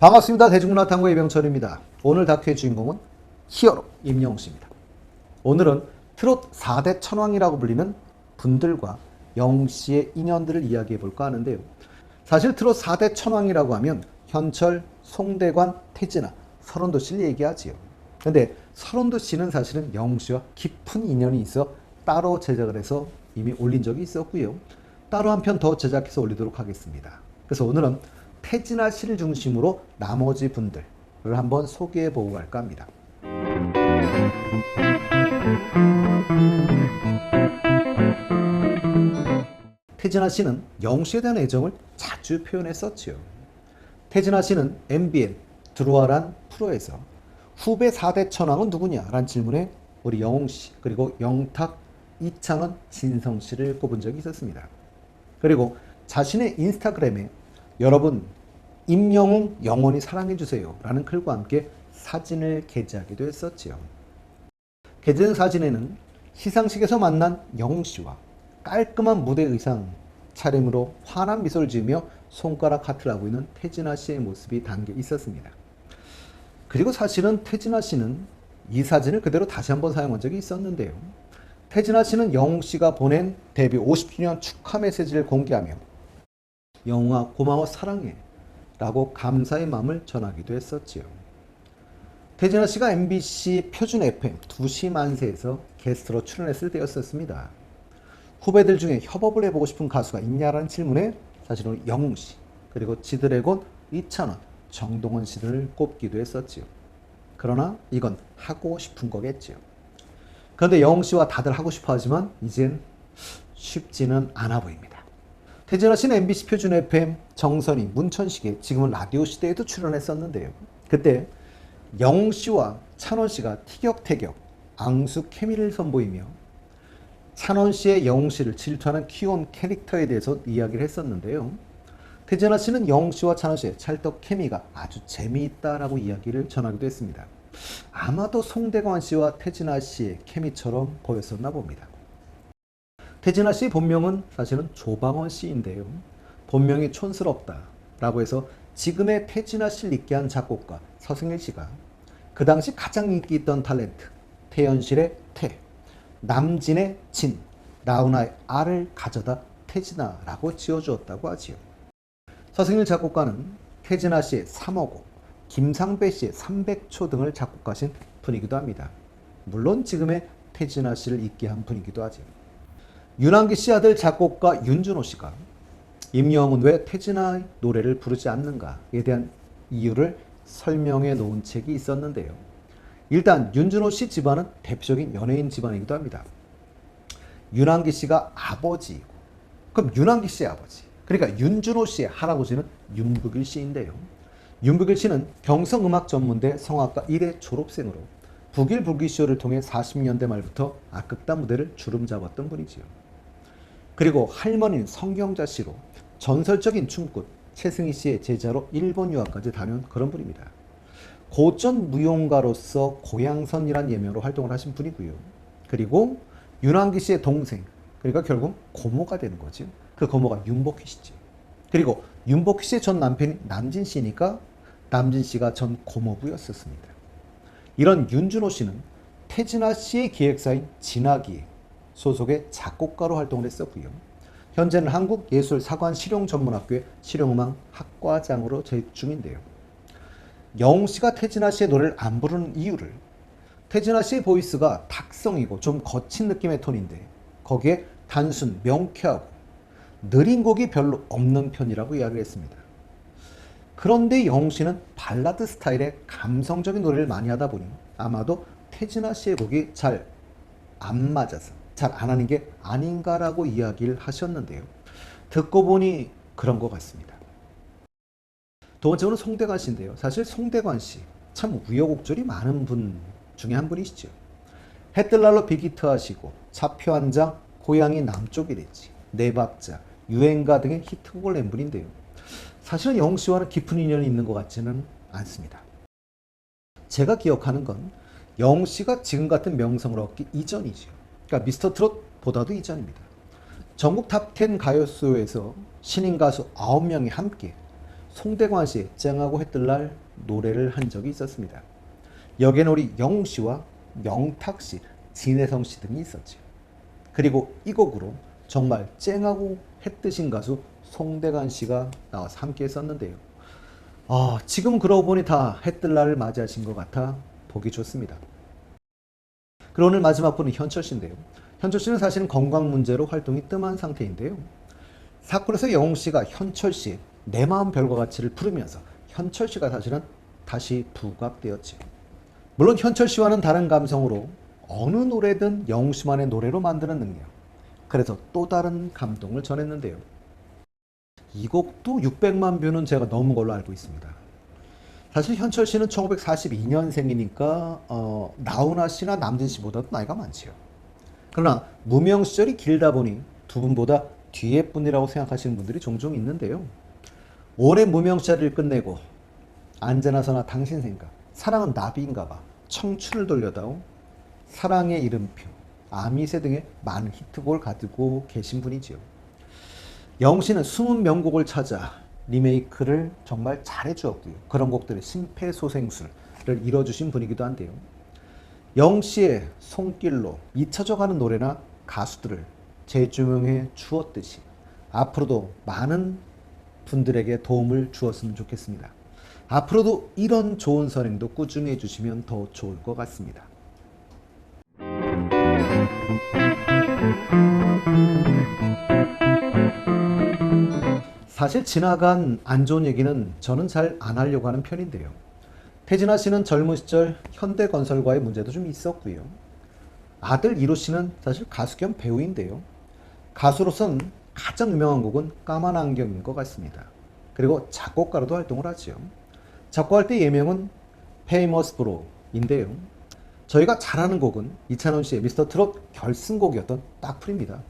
반갑습니다. 대중문화탐구 이병철입니다. 오늘 다큐의 주인공은 히어로 임영웅 씨입니다. 오늘은 트롯 4대 천왕이라고 불리는 분들과 영웅 씨의 인연들을 이야기해 볼까 하는데요. 사실 트롯 4대 천왕이라고 하면 현철, 송대관, 태진아, 설원도 씨를 얘기하지요. 근데 설원도 씨는 사실은 영웅 씨와 깊은 인연이 있어 따로 제작을 해서 이미 올린 적이 있었고요. 따로 한 편 더 제작해서 올리도록 하겠습니다. 그래서 오늘은 태진아 씨를 중심으로 나머지 분들을 한번 소개해 보고 갈까 합니다. 태진아 씨는 영웅 씨에 대한 애정을 자주 표현했었지요. 태진아 씨는 MBN 들어와란 프로에서 후배 4대 천왕은 누구냐? 라는 질문에 우리 영웅 씨, 그리고 영탁, 이창원, 진성 씨를 꼽은 적이 있었습니다. 그리고 자신의 인스타그램에 여러분 임영웅 영원히 사랑해주세요 라는 글과 함께 사진을 게재하기도 했었지요. 게재된 사진에는 시상식에서 만난 영웅 씨와 깔끔한 무대 의상 차림으로 환한 미소를 지으며 손가락 하트를 하고 있는 태진아 씨의 모습이 담겨 있었습니다. 그리고 사실은 태진아 씨는 이 사진을 그대로 다시 한번 사용한 적이 있었는데요. 태진아 씨는 영웅 씨가 보낸 데뷔 50주년 축하 메시지를 공개하며 영웅아 고마워 사랑해 라고 감사의 마음을 전하기도 했었지요. 태진아 씨가 MBC 표준 FM 2시 만세에서 게스트로 출연했을 때였었습니다. 후배들 중에 협업을 해보고 싶은 가수가 있냐라는 질문에 사실은 영웅 씨, 그리고 지드래곤, 이찬원, 정동원 씨를 꼽기도 했었지요. 그러나 이건 하고 싶은 거겠지요. 그런데 영웅 씨와 다들 하고 싶어 하지만 이젠 쉽지는 않아 보입니다. 태진아 씨는 MBC 표준 FM, 정선이, 문천식에 지금은 라디오 시대에도 출연했었는데요. 그때 영웅 씨와 찬원 씨가 티격태격 앙수 케미를 선보이며 찬원 씨의 영웅 씨를 질투하는 귀여운 캐릭터에 대해서 이야기를 했었는데요. 태진아 씨는 영웅 씨와 찬원 씨의 찰떡 케미가 아주 재미있다라고 이야기를 전하기도 했습니다. 아마도 송대관 씨와 태진아 씨의 케미처럼 보였었나 봅니다. 태진아 씨의 본명은 사실은 조방원 씨인데요. 본명이 촌스럽다라고 해서 지금의 태진아 씨를 있게 한 작곡가 서승일 씨가 그 당시 가장 인기 있던 탤런트 태연실의 태, 남진의 진, 라우나의 아를 가져다 태진아라고 지어주었다고 하지요. 서승일 작곡가는 태진아 씨의 3억호, 김상배 씨의 300초 등을 작곡하신 분이기도 합니다. 물론 지금의 태진아 씨를 있게 한 분이기도 하지요. 윤한기 씨 아들 작곡가 윤준호 씨가 임영웅은 왜 태진아의 노래를 부르지 않는가에 대한 이유를 설명해 놓은 책이 있었는데요. 일단 윤준호 씨 집안은 대표적인 연예인 집안이기도 합니다. 윤한기 씨가 아버지이고, 그럼 윤한기 씨의 아버지, 그러니까 윤준호 씨의 할아버지는 윤북일 씨인데요. 윤북일 씨는 경성음악전문대 성악과 1회 졸업생으로 북일 불기쇼를 통해 40년대 말부터 악극단 무대를 주름 잡았던 분이지요. 그리고 할머니는 성경자 씨로 전설적인 춤꾼 최승희 씨의 제자로 일본 유학까지 다녀온 그런 분입니다. 고전 무용가로서 고향선이라는 예명으로 활동을 하신 분이고요. 그리고 윤한기 씨의 동생, 그러니까 결국 고모가 되는 거죠. 그 고모가 윤복희 씨죠. 그리고 윤복희 씨의 전 남편이 남진 씨니까 남진 씨가 전 고모부였었습니다. 이런 윤준호 씨는 태진아 씨의 기획사인 진화기획 소속의 작곡가로 활동을 했었고요. 현재는 한국예술사관 실용전문학교의 실용음악 학과장으로 재직 중인데요. 영웅 씨가 태진아 씨의 노래를 안 부르는 이유를 태진아 씨의 보이스가 탁성이고 좀 거친 느낌의 톤인데 거기에 단순, 명쾌하고 느린 곡이 별로 없는 편이라고 이야기를 했습니다. 그런데 영웅 씨는 발라드 스타일의 감성적인 노래를 많이 하다 보니 아마도 태진아 씨의 곡이 잘 안 맞아서 잘 안 하는 게 아닌가라고 이야기를 하셨는데요. 듣고 보니 그런 것 같습니다. 두 번째로는 송대관 씨인데요. 사실 송대관 씨 참 우여곡절이 많은 분 중에 한 분이시죠. 해뜰날로 빅히트 하시고 차표 한 장, 고향이 남쪽이랬지, 내 박자, 유행가 등의 히트곡을 낸 분인데요. 사실은 영웅 씨와는 깊은 인연이 있는 것 같지는 않습니다. 제가 기억하는 건 영웅 씨가 지금 같은 명성을 얻기 이전이죠. 그러니까 미스터 트롯보다도 이전입니다. 전국 탑10 가요쇼에서 신인 가수 9명이 함께 송대관 씨 쨍하고 해뜰날 노래를 한 적이 있었습니다. 여기에는 우리 영웅 씨와 영탁 씨, 진혜성 씨 등이 있었죠. 그리고 이 곡으로 정말 쨍하고 해뜨신 가수 송대관 씨가 나와서 함께 했었는데요. 지금 그러고 보니 다 해뜰날을 맞이하신 것 같아 보기 좋습니다. 그리고 오늘 마지막 분은 현철 씨인데요. 현철 씨는 사실은 건강 문제로 활동이 뜸한 상태인데요. 사건에서 영웅 씨가 현철 씨 내 마음 별과 같이를 부르면서 현철 씨가 사실은 다시 부각되었지. 물론 현철 씨와는 다른 감성으로 어느 노래든 영웅 씨만의 노래로 만드는 능력. 그래서 또 다른 감동을 전했는데요. 이 곡도 600만 뷰는 제가 넘은 걸로 알고 있습니다. 사실 현철 씨는 1942년생이니까 나훈아 씨나 남진 씨보다도 나이가 많지요. 그러나 무명 시절이 길다 보니 두 분보다 뒤에 분이라고 생각하시는 분들이 종종 있는데요. 올해 무명 시절을 끝내고 언제나서나 당신 생각, 사랑은 나비인가봐, 청춘을 돌려다오, 사랑의 이름표, 아미새 등의 많은 히트곡을 가지고 계신 분이지요. 영웅 씨는 숨은 명곡을 찾아 리메이크를 정말 잘해주었고요. 그런 곡들의 심폐소생술을 이뤄주신 분이기도 한데요. 영웅 씨의 손길로 잊혀져가는 노래나 가수들을 재조명해 주었듯이 앞으로도 많은 분들에게 도움을 주었으면 좋겠습니다. 앞으로도 이런 좋은 선행도 꾸준히 해주시면 더 좋을 것 같습니다. 사실 지나간 안 좋은 얘기는 저는 잘 안 하려고 하는 편인데요. 태진아 씨는 젊은 시절 현대건설과의 문제도 좀 있었고요. 아들 이루 씨는 사실 가수 겸 배우인데요. 가수로선 가장 유명한 곡은 까만 안경인 것 같습니다. 그리고 작곡가로도 활동을 하죠. 작곡할 때 예명은 Famous Bro인데요. 저희가 잘 아는 곡은 이찬원 씨의 미스터 트롯 결승곡이었던 딱풀입니다.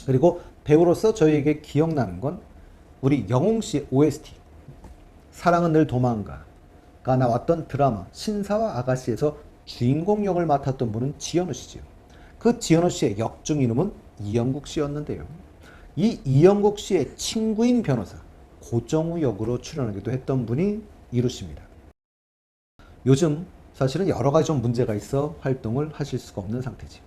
그리고 배우로서 저희에게 기억나는 건 우리 영웅 씨 OST 사랑은 늘 도망가가 나왔던 드라마 신사와 아가씨에서 주인공 역을 맡았던 분은 지현우 씨죠. 그 지현우 씨의 역중 이름은 이영국 씨였는데요. 이 이영국 씨의 친구인 변호사 고정우 역으로 출연하기도 했던 분이 이루 씨입니다. 요즘 사실은 여러 가지 좀 문제가 있어 활동을 하실 수가 없는 상태지.